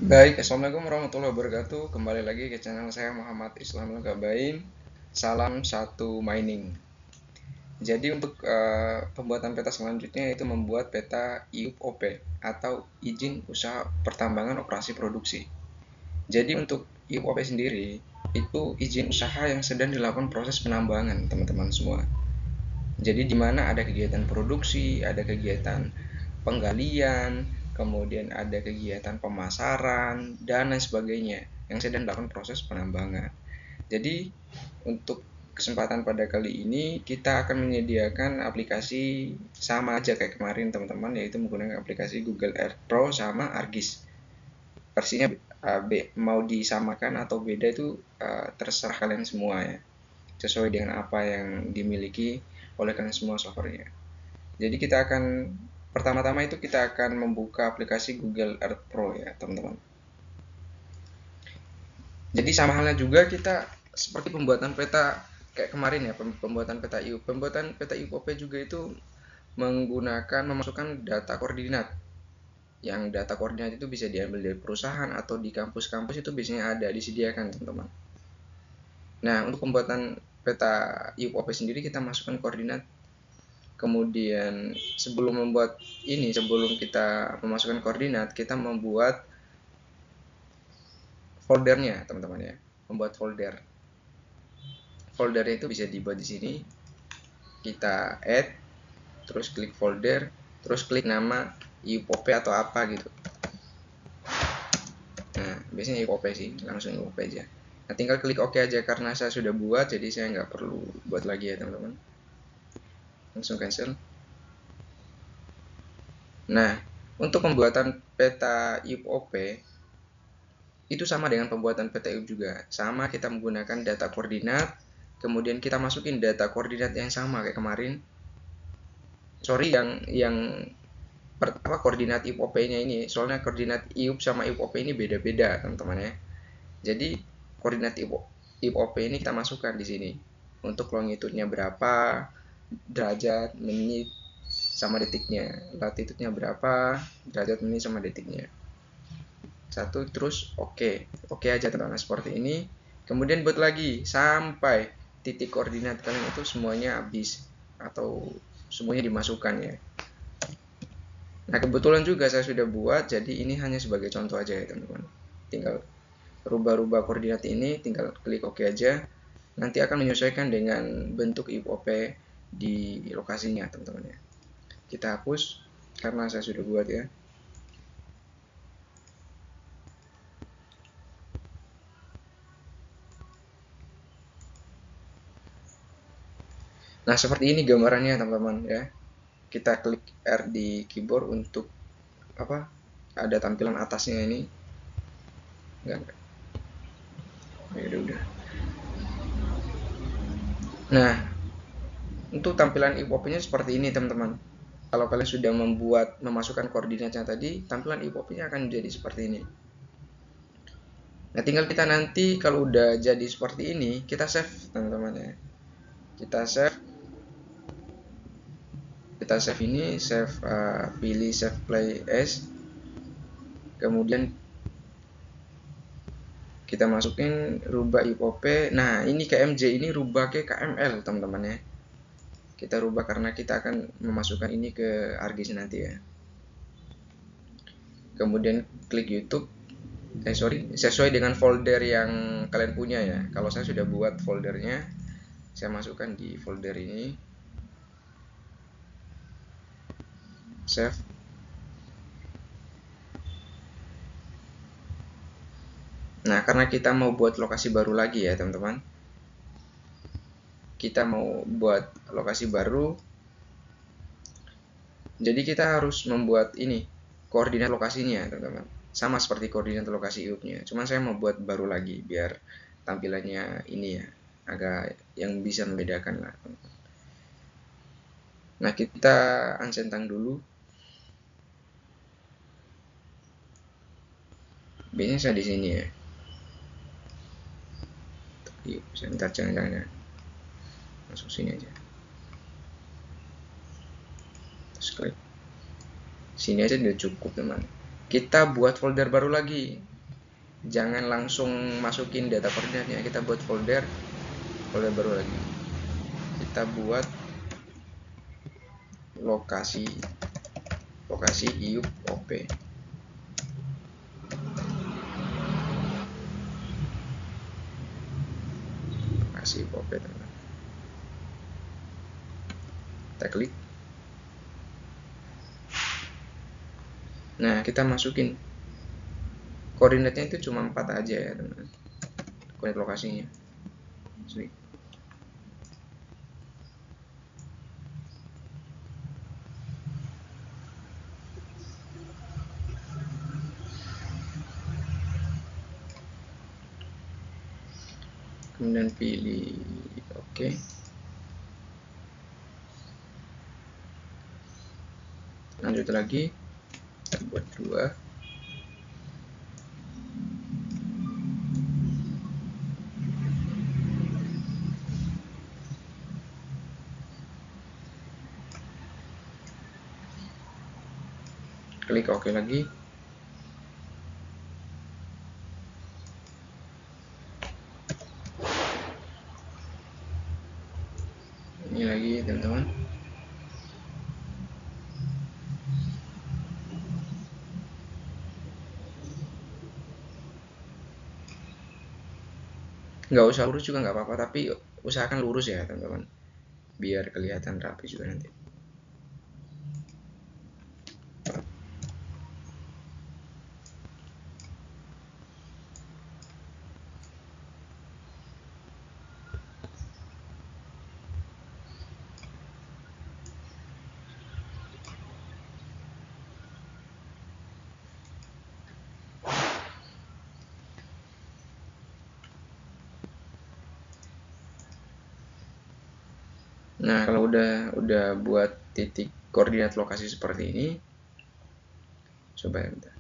Baik, Assalamualaikum warahmatullahi wabarakatuh. Kembali lagi ke channel saya Muhammad Islam Gabain. Salam satu mining. Jadi untuk pembuatan peta selanjutnya itu membuat peta IUP-OP atau izin usaha pertambangan operasi produksi. Jadi untuk IUP-OP sendiri itu izin usaha yang sedang dilakukan proses penambangan, teman-teman semua. Jadi di mana ada kegiatan produksi, ada kegiatan penggalian, kemudian ada kegiatan pemasaran, dan lain sebagainya yang sedang dilakukan proses penambangan. Jadi untuk kesempatan pada kali ini kita akan menyediakan aplikasi sama aja kayak kemarin teman-teman, yaitu menggunakan aplikasi Google Earth Pro sama ArcGIS. Versinya mau disamakan atau beda itu terserah kalian semua ya, sesuai dengan apa yang dimiliki oleh kalian semua softwarenya. Jadi kita akan pertama-tama itu kita akan membuka aplikasi Google Earth Pro ya teman-teman. Jadi sama halnya juga kita seperti pembuatan peta kayak kemarin ya, pembuatan peta IU. Pembuatan peta IUP juga itu menggunakan memasukkan data koordinat. Yang data koordinat itu bisa diambil dari perusahaan atau di kampus-kampus itu biasanya ada disediakan teman-teman. Nah untuk pembuatan peta IUP sendiri kita masukkan koordinat. Kemudian sebelum kita memasukkan koordinat, kita membuat foldernya teman-teman ya. Membuat folder. Foldernya itu bisa dibuat di sini. Kita add, terus klik folder, terus klik nama IUP atau apa gitu. Nah, biasanya IUP sih, langsung IUP aja. Nah, tinggal klik OK aja karena saya sudah buat, jadi saya nggak perlu buat lagi ya teman-teman. Langsung cancel. Nah, untuk pembuatan peta IUP itu sama dengan pembuatan peta IUP juga. Sama, kita menggunakan data koordinat, kemudian kita masukin data koordinat yang sama kayak kemarin. Sorry, yang koordinat IUP-nya ini, soalnya koordinat IUP sama IUP ini beda-beda teman-teman ya. Jadi koordinat IUP ini kita masukkan di sini untuk longitudenya berapa, derajat, menit, sama detiknya, latitudenya berapa, derajat, menit, sama detiknya. Satu, terus oke aja teman-teman seperti ini. Kemudian buat lagi sampai titik koordinat kalian itu semuanya habis atau semuanya dimasukkan ya. Nah kebetulan juga saya sudah buat, jadi ini hanya sebagai contoh aja ya teman-teman. Tinggal rubah-rubah koordinat ini, tinggal klik OK aja. Nanti akan menyesuaikan dengan bentuk IUP di lokasinya teman-teman ya. Kita hapus karena saya sudah buat ya. Nah seperti ini gambarannya teman-teman ya. Kita klik R di keyboard untuk ada tampilan atasnya ini. Enggak. Ya udah. Nah untuk tampilan IUP-nya seperti ini teman-teman. Kalau kalian sudah memasukkan koordinatnya tadi, tampilan IUP-nya akan jadi seperti ini. Nah tinggal kita nanti kalau udah jadi seperti ini, kita save teman-teman ya. Kita save ini, pilih save play as, kemudian kita masukin rubah IUP. Nah ini KMJ ini rubah ke KML teman-teman ya. Kita rubah karena kita akan memasukkan ini ke ArcGIS nanti ya. Kemudian klik YouTube. Sesuai dengan folder yang kalian punya ya. Kalau saya sudah buat foldernya, saya masukkan di folder ini. Save. Nah, karena kita mau buat lokasi baru lagi ya, teman-teman. Kita mau buat lokasi baru. Jadi kita harus membuat ini koordinat lokasinya, teman-teman. Sama seperti koordinat lokasi IUP-nya. Cuman saya mau buat baru lagi biar tampilannya ini ya agak yang bisa membedakan lah. Nah, kita uncentang dulu. Biasanya saya di sini ya. Yuk, sebentar jangan masuk sini aja. Terus klik. Sini aja udah cukup teman. Kita buat folder baru lagi. jangan langsung masukin data koordinatnya, kita buat folder baru lagi, kita buat lokasi IUP OP. Lokasi IUP OP, teman-teman. Kita klik. Nah, kita masukin koordinatnya itu cuma 4 aja ya, teman-teman. Koordinat lokasinya. Sorry. Kemudian pilih oke. Lanjut lagi, kita buat 2. Klik oke lagi. Ini lagi, teman-teman. Nggak usah lurus juga nggak apa-apa, tapi usahakan lurus ya, teman-teman, biar kelihatan rapi juga nanti. Nah, kalau udah buat titik koordinat lokasi seperti ini, coba ya, bentar.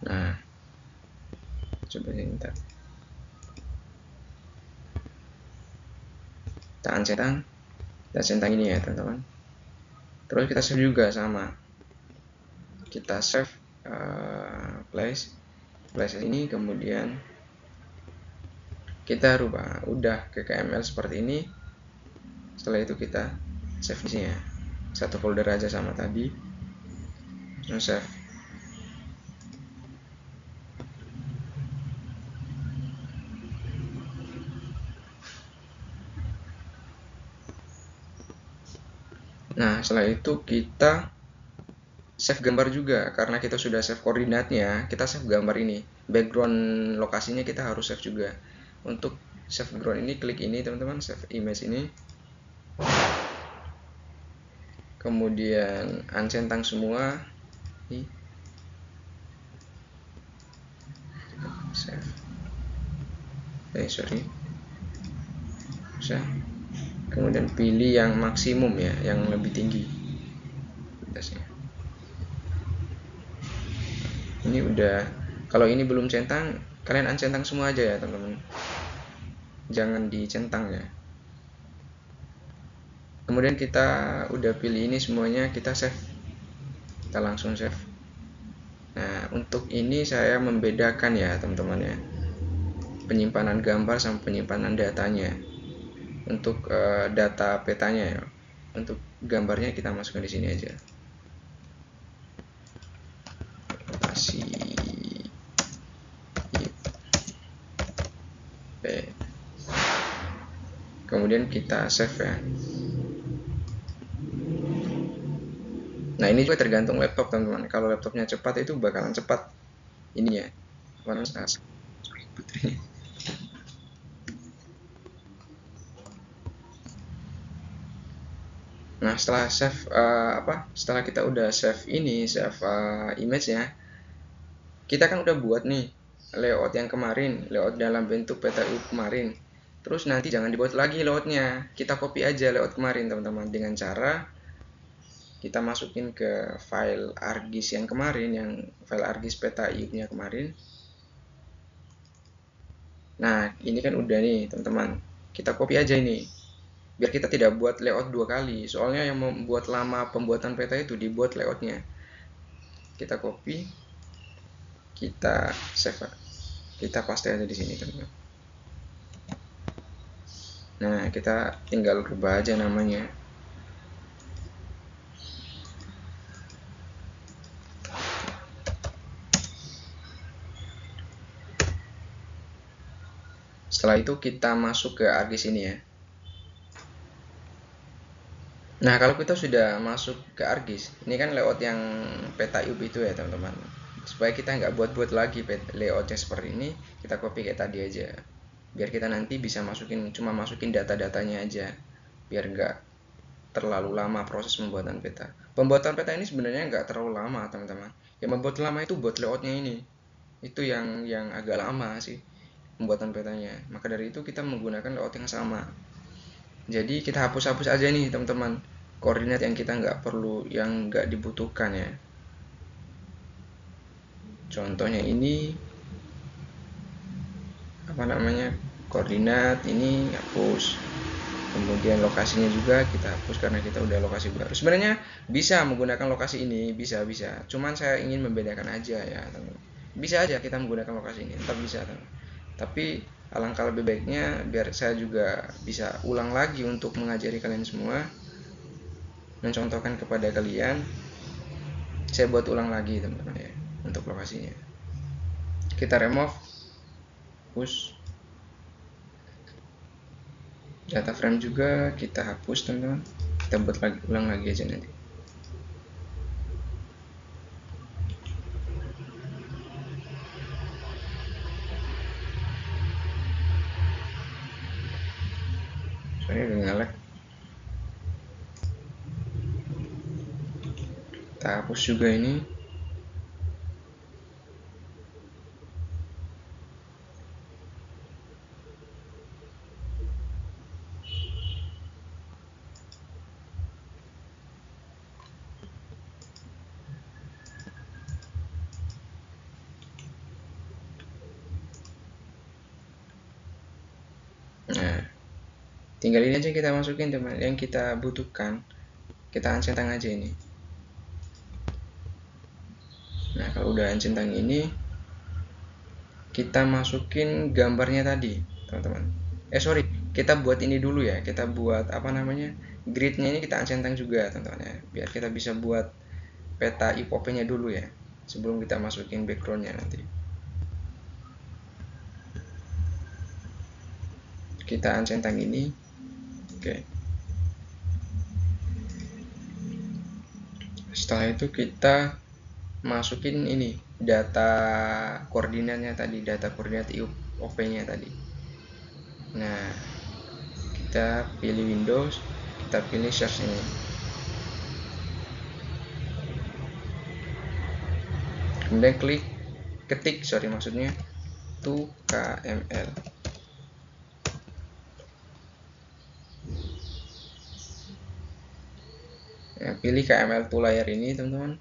Nah, coba ya, bentar. Kita centang ini ya, teman-teman. Terus kita save juga sama. Kita save place ini, kemudian kita rubah udah ke KML seperti ini. Setelah itu kita save di sini ya. Satu folder aja sama tadi. Terus save. Nah, setelah itu kita save gambar juga, karena kita sudah save koordinatnya, kita save gambar ini. Background lokasinya kita harus save juga. Untuk save background ini, klik ini, teman-teman, save image ini. Kemudian uncentang semua. Ini. Save. Sorry. Bisa. Kemudian pilih yang maksimum ya, yang lebih tinggi. Ini udah, kalau ini belum centang, kalian uncentang semua aja ya, teman-teman. Jangan dicentang ya. Kemudian kita udah pilih ini semuanya, kita save. Kita langsung save. Nah, untuk ini saya membedakan ya, teman-teman ya. Penyimpanan gambar sama penyimpanan datanya. Untuk data petanya ya. Untuk gambarnya kita masukkan di sini aja. Lokasi IP. Kemudian kita save ya. Nah, ini juga tergantung laptop, teman-teman. Kalau laptopnya cepat itu bakalan cepat ini ya. Nah, setelah save setelah kita udah save ini, save image-nya, kita kan udah buat nih layout yang kemarin, layout dalam bentuk peta IUP kemarin. Terus nanti jangan dibuat lagi layoutnya, kita copy aja layout kemarin, teman-teman, dengan cara kita masukin ke file argis yang kemarin, yang file argis peta iup-nya kemarin. Nah, ini kan udah nih teman-teman, kita copy aja ini biar kita tidak buat layout 2 kali, soalnya yang membuat lama pembuatan peta itu dibuat layoutnya. Kita copy, kita save, kita paste aja di sini teman-teman. Nah, kita tinggal rubah aja namanya. Setelah itu kita masuk ke argis ini ya. Nah, kalau kita sudah masuk ke argis, ini kan layout yang peta iup itu ya teman-teman. Supaya kita nggak buat-buat lagi layoutnya seperti ini, kita copy kayak tadi aja. Biar kita nanti bisa cuma masukin data-datanya aja. Biar nggak terlalu lama proses pembuatan peta. Pembuatan peta ini sebenarnya nggak terlalu lama teman-teman. Yang membuat lama itu buat layoutnya ini. Itu yang agak lama sih pembuatan petanya. Maka dari itu kita menggunakan layout yang sama. Jadi kita hapus-hapus aja nih teman-teman koordinat yang kita nggak perlu, yang nggak dibutuhkan ya. Contohnya ini apa namanya, koordinat ini hapus, kemudian lokasinya juga kita hapus karena kita udah lokasi baru. Sebenarnya bisa menggunakan lokasi ini, bisa, cuman saya ingin membedakan aja ya teman-teman. Bisa aja kita menggunakan lokasi ini, tetap bisa teman-teman. Tapi alangkah lebih baiknya biar saya juga bisa ulang lagi untuk mengajari kalian semua, mencontohkan kepada kalian, saya buat ulang lagi teman-teman ya untuk lokasinya. Kita remove, push, data frame juga kita hapus teman-teman. Kita buat lagi, ulang lagi aja nanti. Soalnya udah nge-lag. Kita hapus juga ini. Nah, tinggal ini aja kita masukin teman, yang kita butuhkan kita uncentang aja ini. Nah, kalau udah uncentang ini, kita masukin gambarnya tadi teman-teman. Sorry, kita buat ini dulu ya, kita buat apa namanya, gridnya ini kita uncentang juga teman-teman ya, biar kita bisa buat peta IPOP nya dulu ya sebelum kita masukin backgroundnya nanti. Kita uncentang ini. Oke. Setelah itu kita masukin ini data koordinatnya tadi, data koordinat IUP nya tadi. Nah, kita pilih Windows, kita pilih search ini, kemudian ketik maksudnya to KML. Nah, pilih KML to layar ini teman-teman.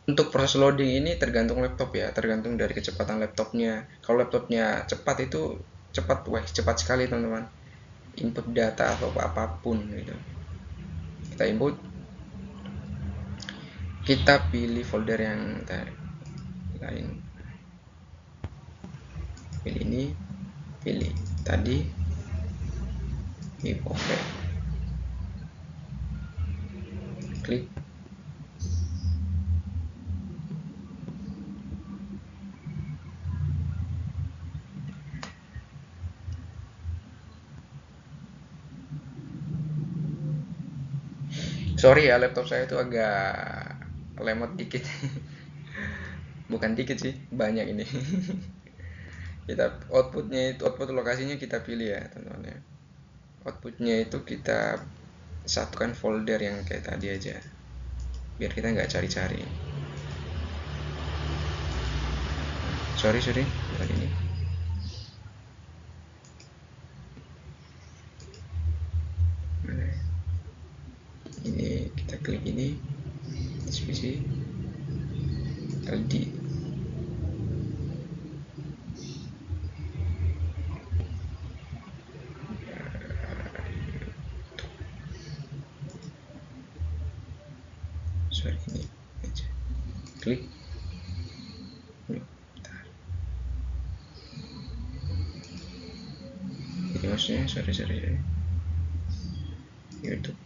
Untuk proses loading ini tergantung laptop ya, tergantung dari kecepatan laptopnya. Kalau laptopnya cepat itu cepat, cepat sekali teman-teman. Input data atau apapun gitu. Kita input, kita pilih folder yang lain, pilih ini, pilih tadi, IPOP, klik. Sorry ya, laptop saya itu agak lemot dikit. Bukan dikit sih, banyak ini. Kita outputnya itu, output lokasinya kita pilih ya teman-teman ya. Outputnya itu kita satukan folder yang kayak tadi aja, biar kita nggak cari-cari. Sorry kali ini. Ini kita klik ini spesies LD. Sorry, ini aja klik. Jadi maksudnya sorry YouTube.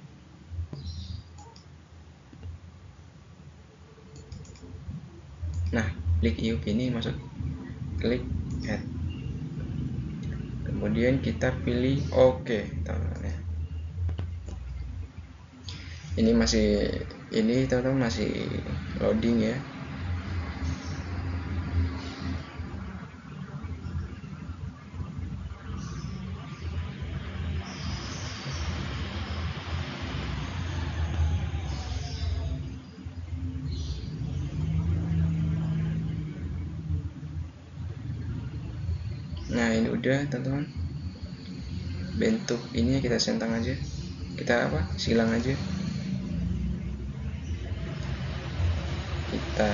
Nah, klik IUP ini masuk, klik add, kemudian kita pilih OK, teman-teman ya. Ini teman-teman masih loading ya. Nah, ini udah teman-teman. Bentuk ini kita centang aja, kita silang aja, kita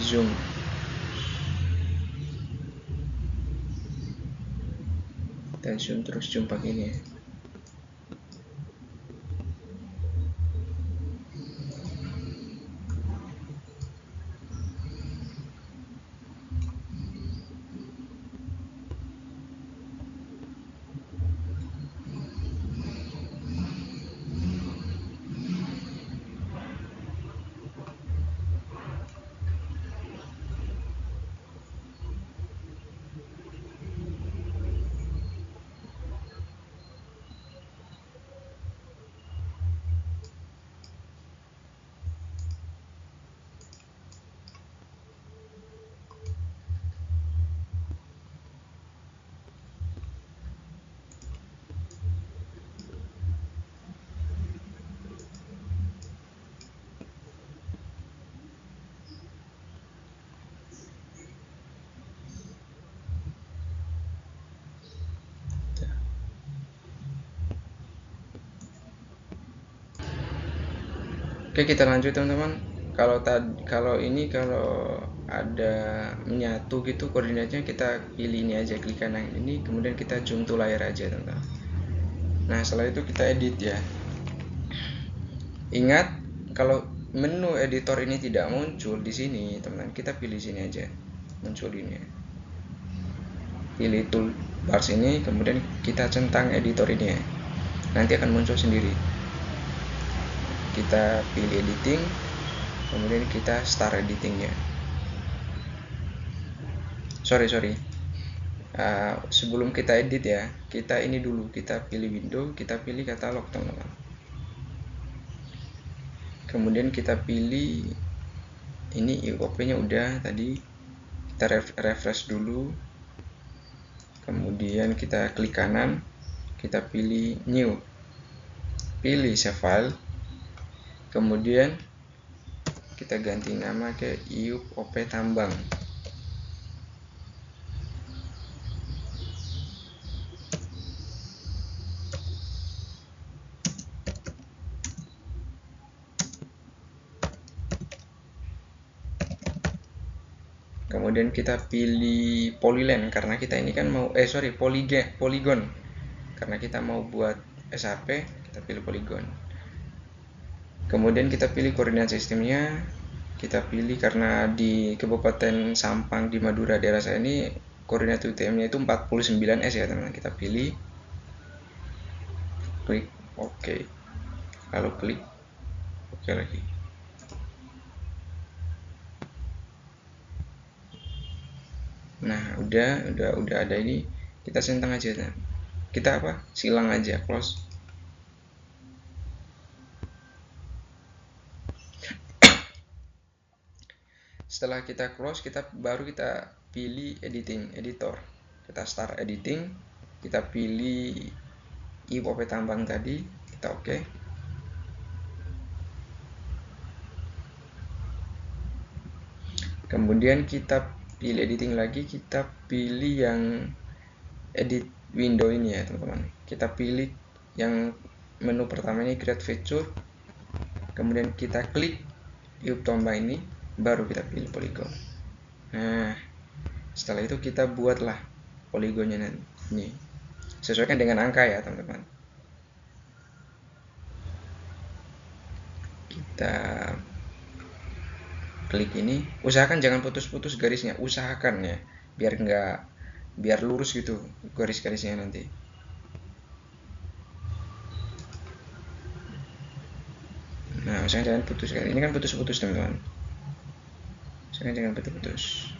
zoom, dan zoom terus, zoom pakai ini ya. Oke, kita lanjut teman-teman. Kalau ada menyatu gitu koordinatnya, kita pilih ini aja, klik kanan ini, kemudian kita zoom to layar aja teman-teman. Nah, setelah itu kita edit ya. Ingat, kalau menu editor ini tidak muncul di sini teman-teman, kita pilih sini aja, muncul ini ya. Pilih toolbars ini, kemudian kita centang editor ini ya, nanti akan muncul sendiri. Kita pilih editing, kemudian kita start editingnya. Sebelum kita edit ya, kita ini dulu, kita pilih window, kita pilih katalog teman-teman. Kemudian kita pilih ini IUP nya udah tadi, kita refresh dulu, kemudian kita klik kanan, kita pilih new, pilih save file, kemudian kita ganti nama ke IUP tambang. Kemudian kita pilih polyline karena kita ini kan mau polygon karena kita mau buat SAP, kita pilih polygon. Kemudian kita pilih koordinat sistemnya, kita pilih karena di Kabupaten Sampang di Madura daerah saya ini koordinat UTM-nya itu 49S ya teman-teman. Kita pilih, klik OK, lalu klik OK lagi. Nah, udah ada ini, kita centang aja. Kita silang aja, close. Setelah kita close, baru kita pilih editor. Kita start editing, kita pilih IUP tambang tadi, kita OK. Kemudian kita pilih editing lagi, kita pilih yang edit window ini ya teman-teman. Kita pilih yang menu pertama ini, create feature, kemudian kita klik tiup tombak ini, baru kita pilih polygon. Nah, setelah itu kita buatlah poligonnya nanti. Ini sesuaikan dengan angka ya teman-teman. Kita klik ini, usahakan jangan putus-putus garisnya, usahakan ya, biar lurus gitu garis-garisnya nanti. Nah, usahakan jangan putus, ini kan putus-putus teman-teman, usahakan jangan putus-putus.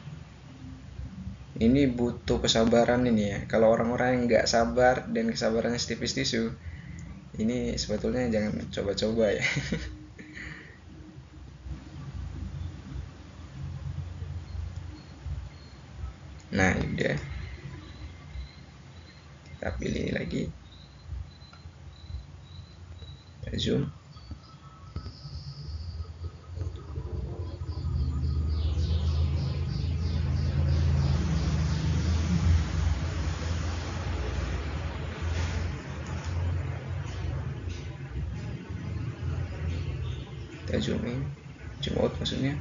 Ini butuh kesabaran ini ya. Kalau orang-orang yang nggak sabar dan kesabarannya setipis tisu, ini sebetulnya jangan coba-coba ya. Nah, udah. Kita pilih lagi. Kita zoom. Kita zoom in, zoom out maksudnya.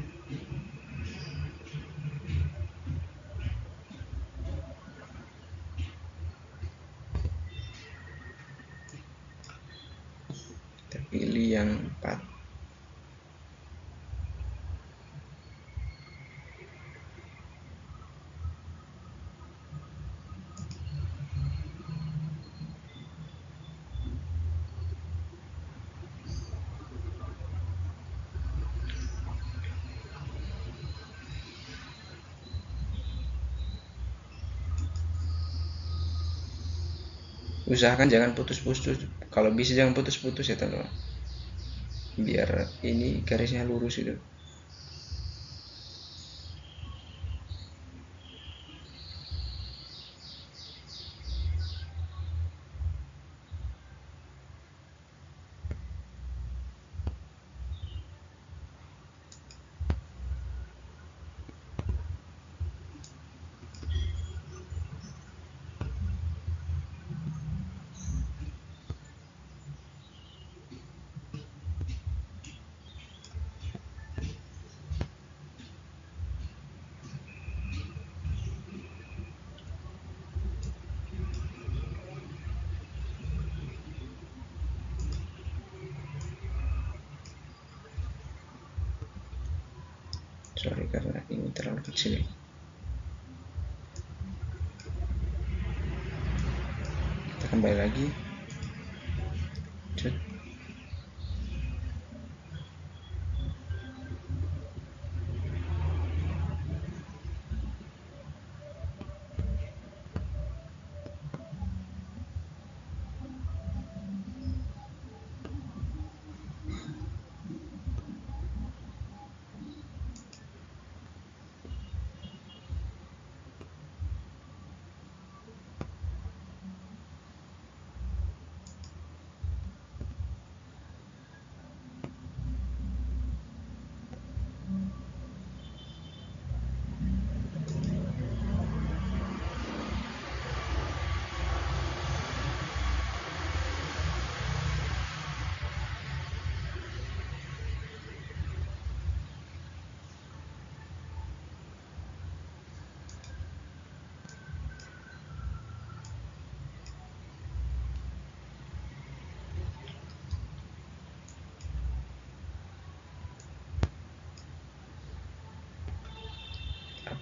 Kita pilih yang 4. Usahakan jangan putus-putus, kalau bisa jangan putus-putus ya teman-teman, biar ini garisnya lurus itu. Sorry karena ini terlalu kecil. Kita kembali lagi. Cut.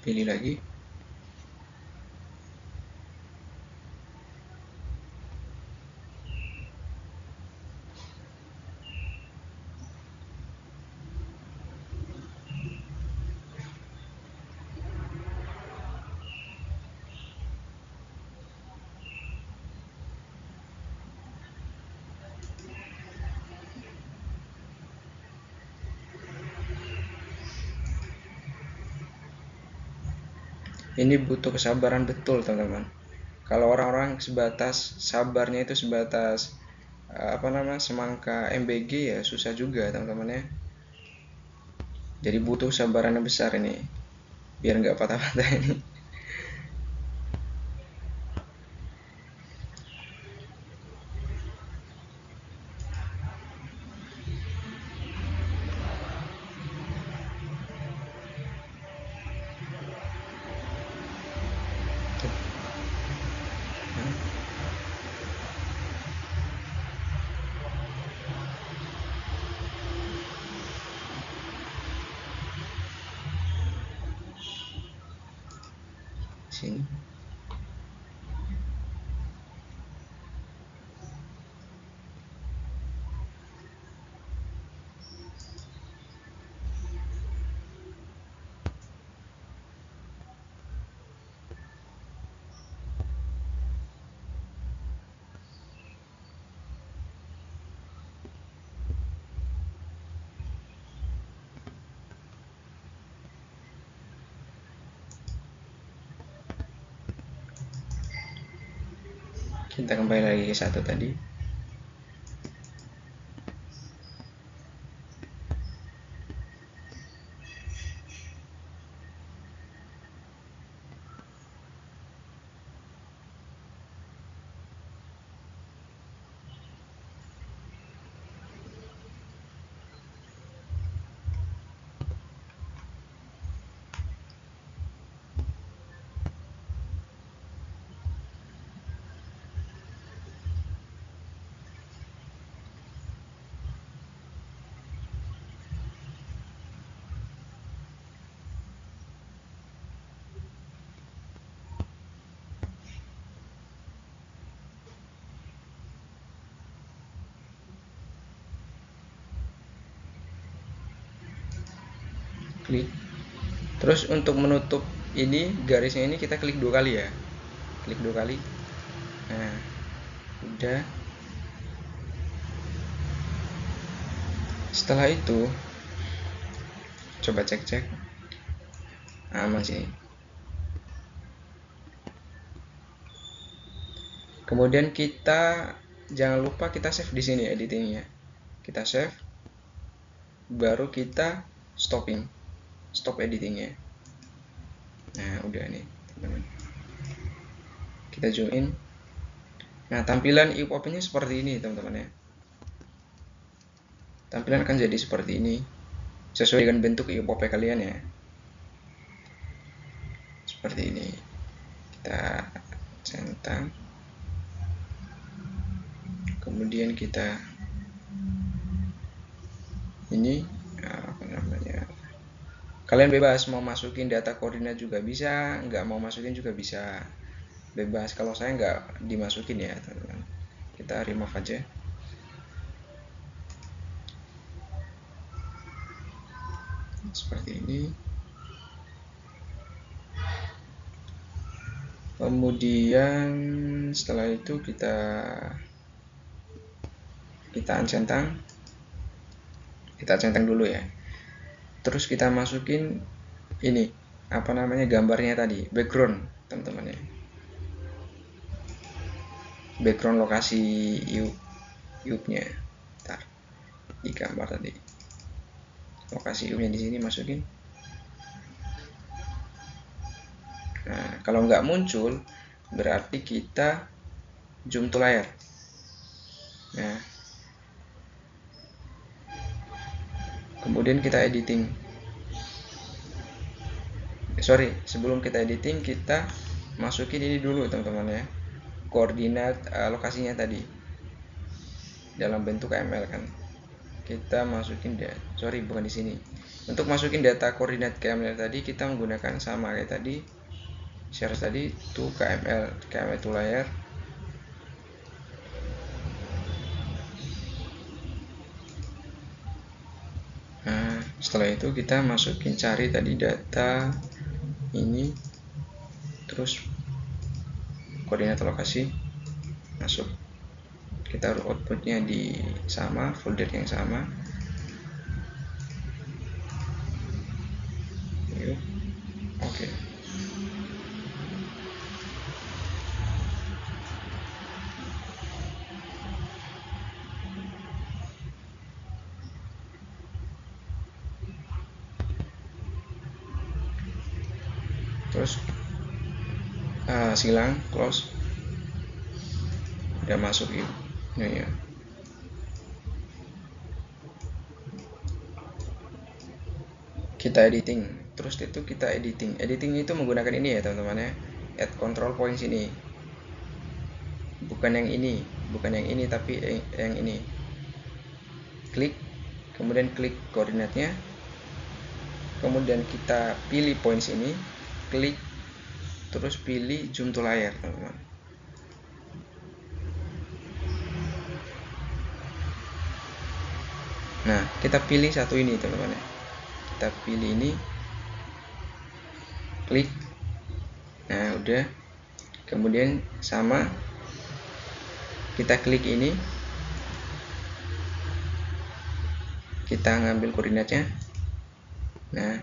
Pilih lagi. Ini butuh kesabaran betul teman-teman. Kalau orang-orang sebatas sabarnya itu sebatas semangka MBG ya susah juga teman-teman ya. Jadi butuh kesabarannya besar ini. biar nggak patah-patah ini. Sini. Kita kembali lagi ke 1 tadi. Klik. Terus untuk menutup ini garisnya ini kita klik 2 kali ya. Klik 2 kali. Nah, udah. Setelah itu coba cek-cek. Aman sih. Kemudian kita jangan lupa kita save di sini editingnya. Kita save. Baru kita stop editingnya. Nah, udah nih, teman-teman. Kita zoom in. Nah, tampilan IUP-nya seperti ini, teman-teman ya. Tampilan akan jadi seperti ini, sesuai dengan bentuk IUP kalian ya. Seperti ini. Kita centang. Kemudian kita ini apa namanya? Kalian bebas mau masukin data koordinat juga bisa, nggak mau masukin juga bisa, bebas. Kalau saya nggak dimasukin ya teman-teman, kita remove aja. Seperti ini. Kemudian setelah itu kita centang dulu ya. Terus kita masukin ini apa namanya, gambarnya tadi, background teman-teman ya. Background lokasi IUP-nya. Ntar di gambar tadi. Lokasi IUP-nya di sini masukin. Nah, kalau nggak muncul berarti kita zoom to layar. Nah, kemudian kita editing. Sebelum kita editing kita masukin ini dulu teman-teman ya, koordinat lokasinya tadi dalam bentuk KML kan. Kita masukin bukan di sini. Untuk masukin data koordinat KML tadi kita menggunakan sama kayak tadi, share tadi to KML to layer. Nah, setelah itu kita masukin cari tadi data ini, terus koordinat lokasi masuk. Kita taruh outputnya di sama, folder yang sama. Yuk. Oke. terus silang close, udah masuk ini ya. Kita editing, terus itu kita editing itu menggunakan ini ya teman-teman ya, add control points ini, bukan yang ini tapi yang ini. Klik, kemudian klik koordinatnya, kemudian kita pilih points ini, klik, terus pilih zoom to layar teman-teman. Nah, kita pilih satu ini teman-teman ya, kita pilih ini, klik. Nah, udah. Kemudian sama, kita klik ini, kita ngambil koordinatnya. Nah,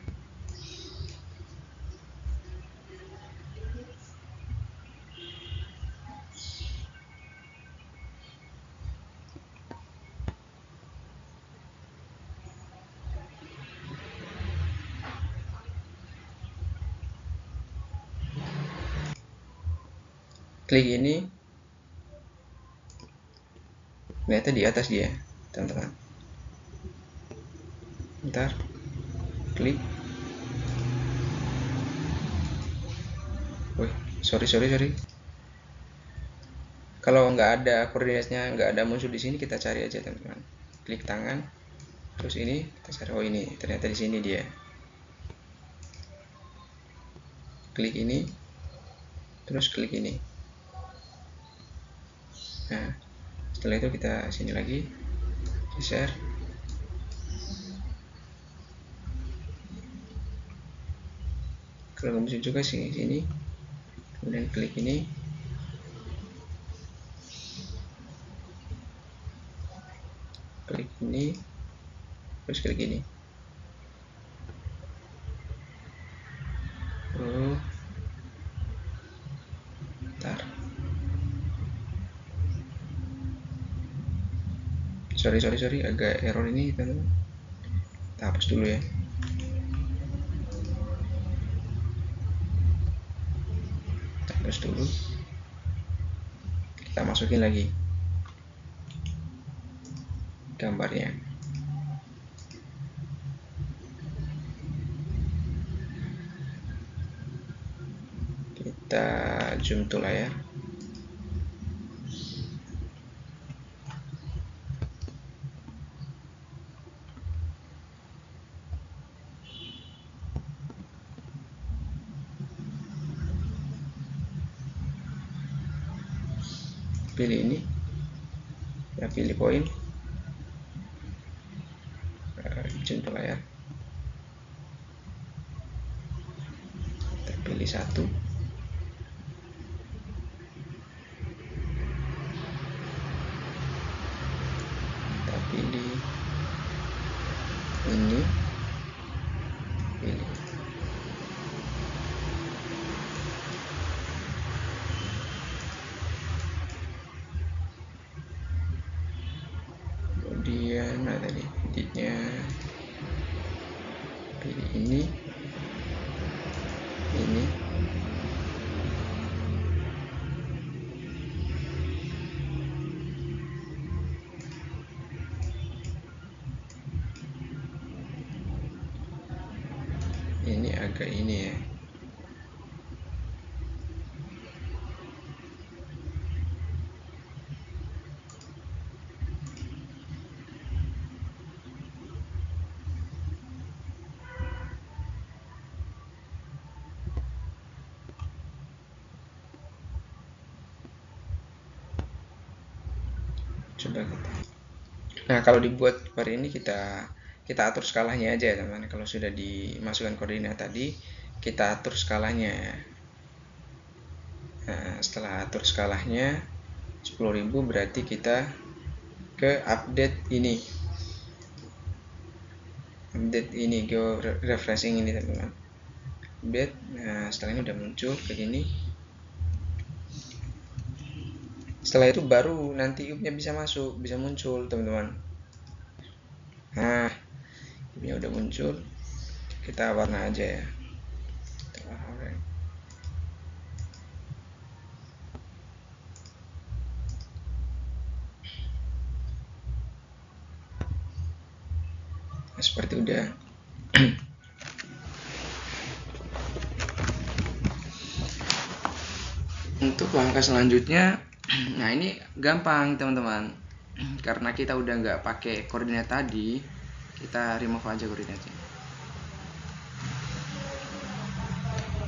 klik ini, ternyata di atas dia teman-teman. Ntar klik, wih, sorry, kalau nggak ada koordinatnya, nggak ada muncul di sini, kita cari aja teman-teman, klik tangan, terus ini kita cari, oh ini ternyata di sini dia, klik ini, terus klik ini. Nah, setelah itu kita sini lagi, geser, kalau muncul juga sini, kemudian klik ini, klik ini, terus klik ini. Oh, bentar, sorry, agak error ini teman-teman, kita hapus dulu ya. Hapus dulu, kita masukin lagi gambarnya, kita zoom to layar, pilih ini ya, pilih poin, zoom to layar, kita pilih satu, kita pilih ini, pilih kemudian ada di editnya, pilih ini, ini agak ini ya, coba kita. Nah, kalau dibuat seperti ini, kita atur skalanya aja ya teman-teman. Kalau sudah dimasukkan koordinat tadi, kita atur skalanya. Nah, setelah atur skalanya 10.000, berarti kita ke update ini, refreshing ini teman-teman, update. Nah, setelah ini udah muncul kayak gini. Setelah itu baru nanti cube-nya bisa muncul teman-teman. Nah, cube-nya udah muncul, kita warna aja ya, seperti udah. Untuk langkah selanjutnya, nah ini gampang teman-teman, karena kita udah nggak pakai koordinat tadi, kita remove aja koordinatnya.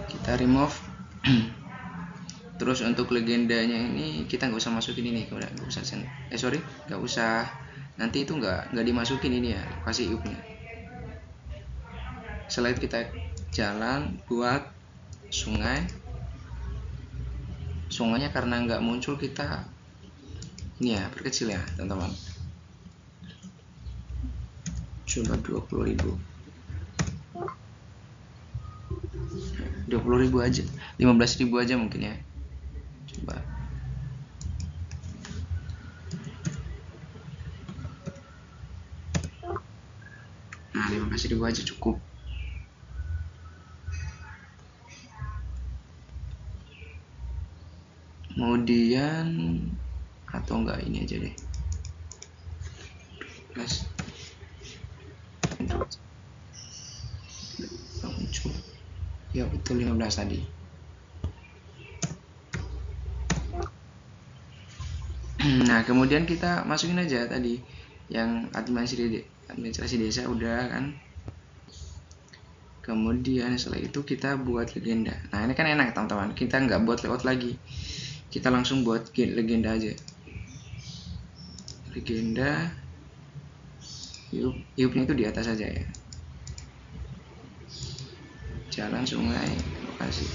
Kita remove. Terus untuk legendanya ini kita nggak usah masukin ini, nggak usah nggak usah, nanti itu nggak dimasukin ini ya, kasih iupnya. Setelah kita jalan buat sungainya karena nggak muncul, kita ini ya perkecil ya teman-teman, coba 20.000 aja, 15.000 aja mungkin ya, coba. Nah 15.000 aja cukup. Kemudian atau enggak ini aja deh, plus muncul ya, betul 15 tadi. Nah kemudian kita masukin aja tadi yang administrasi desa udah kan. Kemudian setelah itu kita buat legenda. Nah ini kan enak teman-teman, kita nggak buat layout lagi, kita langsung buat legenda aja. Legenda iupnya itu di atas aja ya, jalan, sungai, lokasi,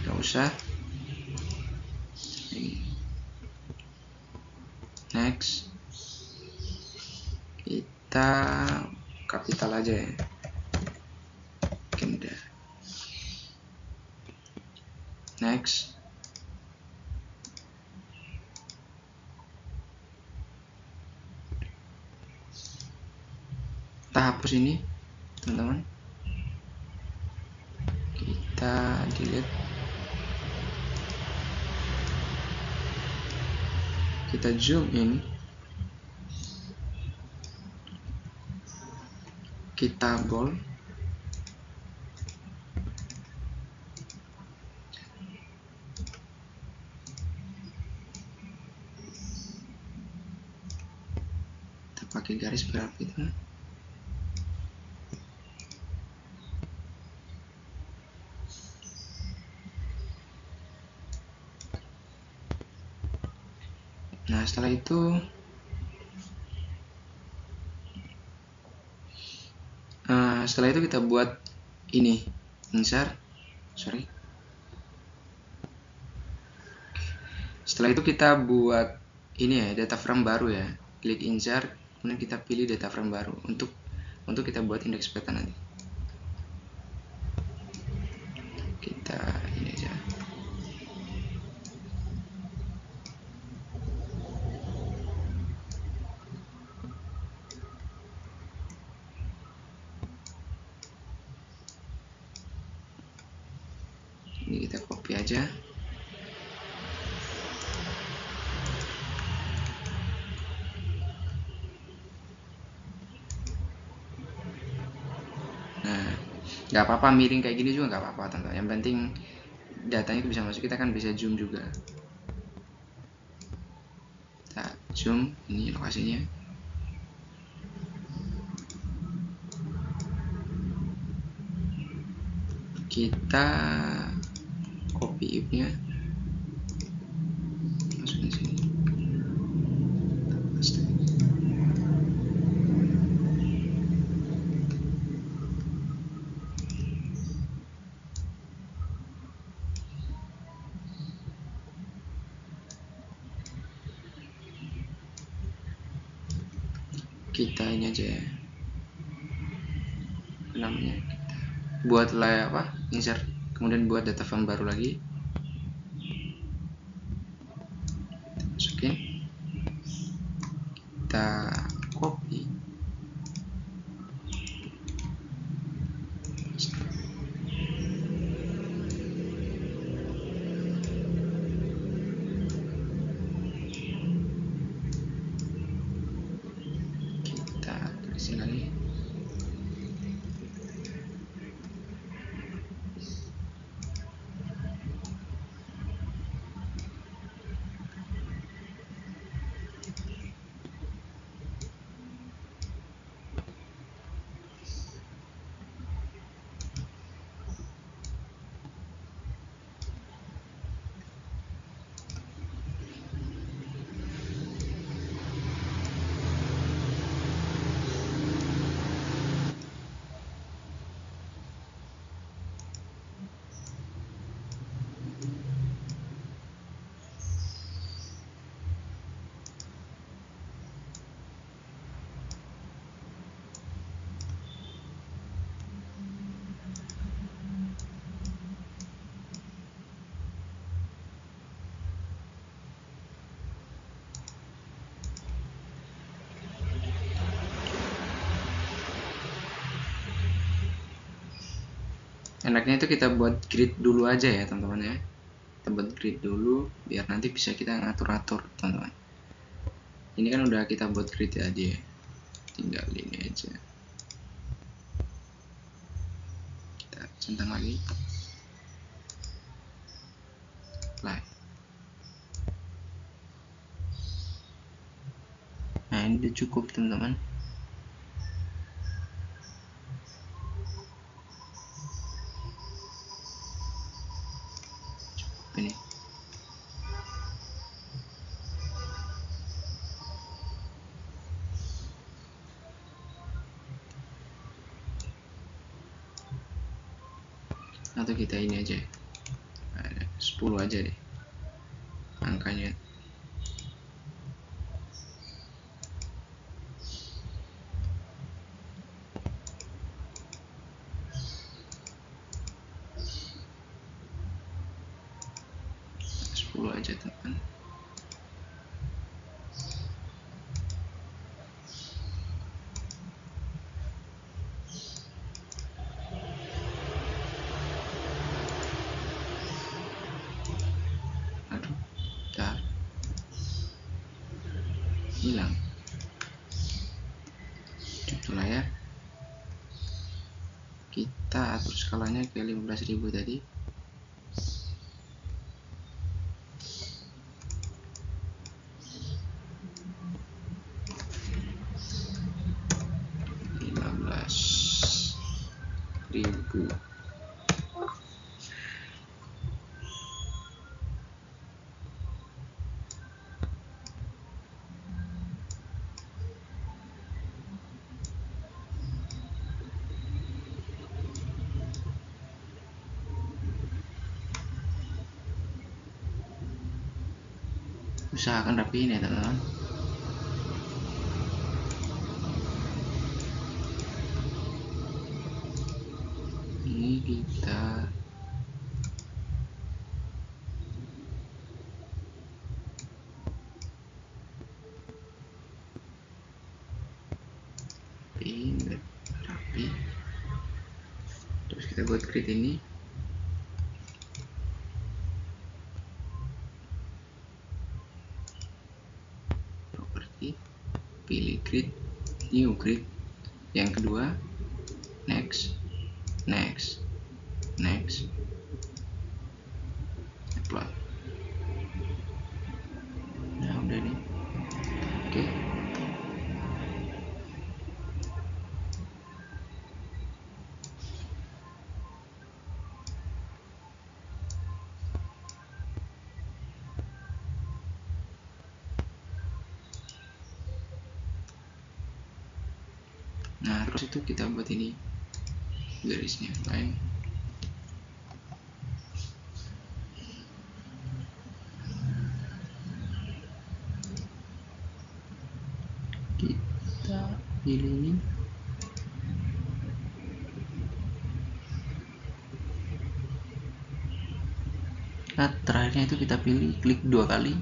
nggak usah ini. Next, kita kapital aja ya, legenda. Next, kita hapus ini teman-teman, kita delete, kita zoom in, kita bold, kita pakai garis berapa itu. Nah setelah itu kita buat ini insert, setelah itu kita buat ini ya, data frame baru ya, klik insert, kemudian kita pilih data frame baru untuk kita buat indeks peta nanti. Kita ini aja, ini kita copy aja. Nah nggak apa-apa miring kayak gini juga nggak apa-apa teman-teman, yang penting datanya itu bisa masuk, kita kan bisa zoom juga. Kita zoom, ini lokasinya, kita copy if-nya, masukin sini, kita ini aja ya, namanya kita buat insert, kemudian buat data frame baru lagi, masukin, kita copy, kita tulisin lagi, enaknya itu kita buat grid dulu aja ya teman-teman ya. Kita buat grid dulu biar nanti bisa kita ngatur-atur teman-teman. Ini kan udah kita buat grid tadi ya, tinggal ini aja, kita centang lagi play. Nah ini udah cukup teman-teman. Ini atau kita ini aja, ada 10 aja deh angkanya. Aja teman. Aduh, bentar, hilang. Itulah ya. Kita atur skalanya ke 15.000 tadi. Usahakan rapiin ya teman-teman. Ini kita rapi, terus kita buat grid ini. Pilih grid, new grid, yang kedua next, upload. Nah udah nih, oke. Nah terus itu kita buat ini garisnya lain. Kita pilih ini. Nah terakhirnya itu kita pilih klik 2 kali.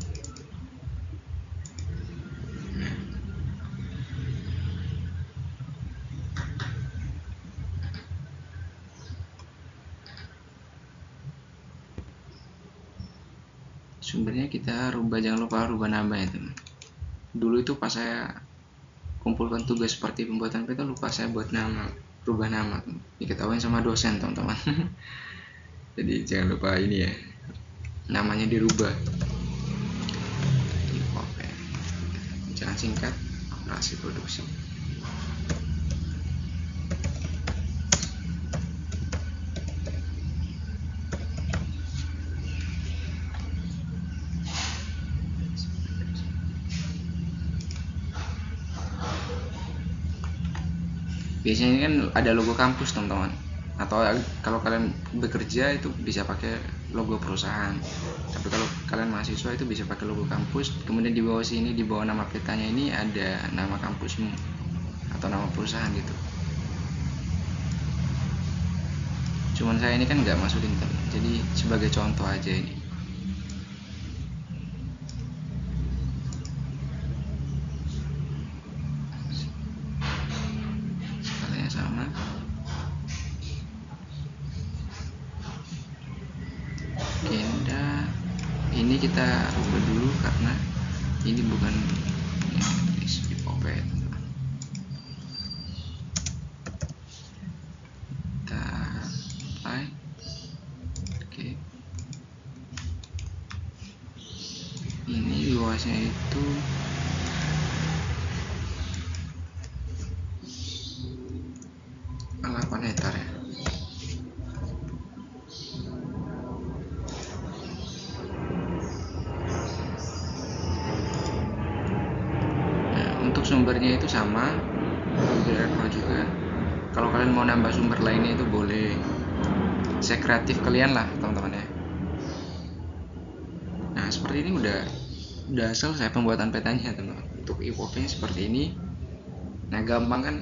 Sumbernya kita rubah, jangan lupa rubah nama ya teman. Dulu itu pas saya kumpulkan tugas seperti pembuatan peta, lupa saya buat nama, rubah nama, diketahui sama dosen teman-teman. Jadi jangan lupa ini ya, namanya dirubah. Jangan singkat, operasi produksi. Biasanya kan ada logo kampus teman-teman, atau kalau kalian bekerja itu bisa pakai logo perusahaan, tapi kalau kalian mahasiswa itu bisa pakai logo kampus. Kemudian di bawah sini, di bawah nama petanya ini ada nama kampusmu atau nama perusahaan gitu. Cuman saya ini kan nggak masukin teman, jadi sebagai contoh aja ini. Sama ini kita rubah dulu karena ini bukan IPOP. Kita apply. Oke, ini luasnya itu 8 hektar ya. Nah, untuk sumbernya itu sama Google Pro juga. Kalau kalian mau nambah sumber lainnya itu boleh, saya kreatif kalian lah teman-teman ya. Nah, seperti ini udah selesai pembuatan petanya teman-teman. Untuk IPOP-nya seperti ini. Nah, gampang kan,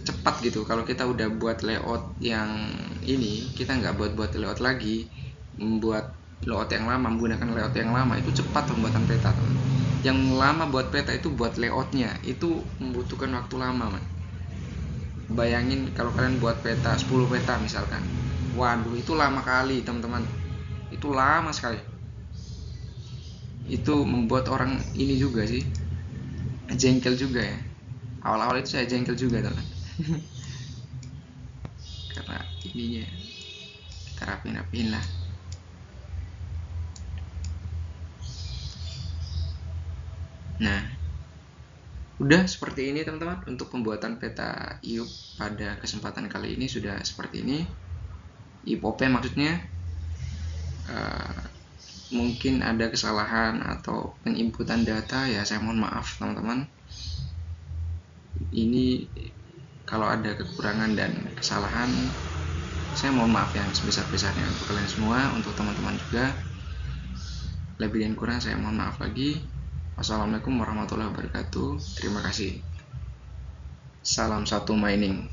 cepat gitu. Kalau kita udah buat layout yang ini, kita nggak buat layout lagi, membuat layout yang lama, menggunakan layout yang lama, itu cepat pembuatan peta teman. Yang lama buat peta itu buat layoutnya, itu membutuhkan waktu lama man. Bayangin kalau kalian buat peta 10 peta misalkan, waduh itu lama kali teman-teman, itu lama sekali. Itu membuat orang ini juga sih, jengkel juga ya. Awal-awal itu saya jengkel juga teman. Karena ininya kita rapiin lah. Nah, udah seperti ini teman-teman. Untuk pembuatan peta IUP pada kesempatan kali ini sudah seperti ini. IPOP maksudnya. Mungkin ada kesalahan atau penginputan data ya, saya mohon maaf teman-teman. Ini kalau ada kekurangan dan kesalahan, saya mohon maaf yang sebesar-besarnya untuk kalian semua, untuk teman-teman juga. Lebih dan kurang saya mohon maaf lagi. Wassalamualaikum warahmatullahi wabarakatuh. Terima kasih. Salam satu mining.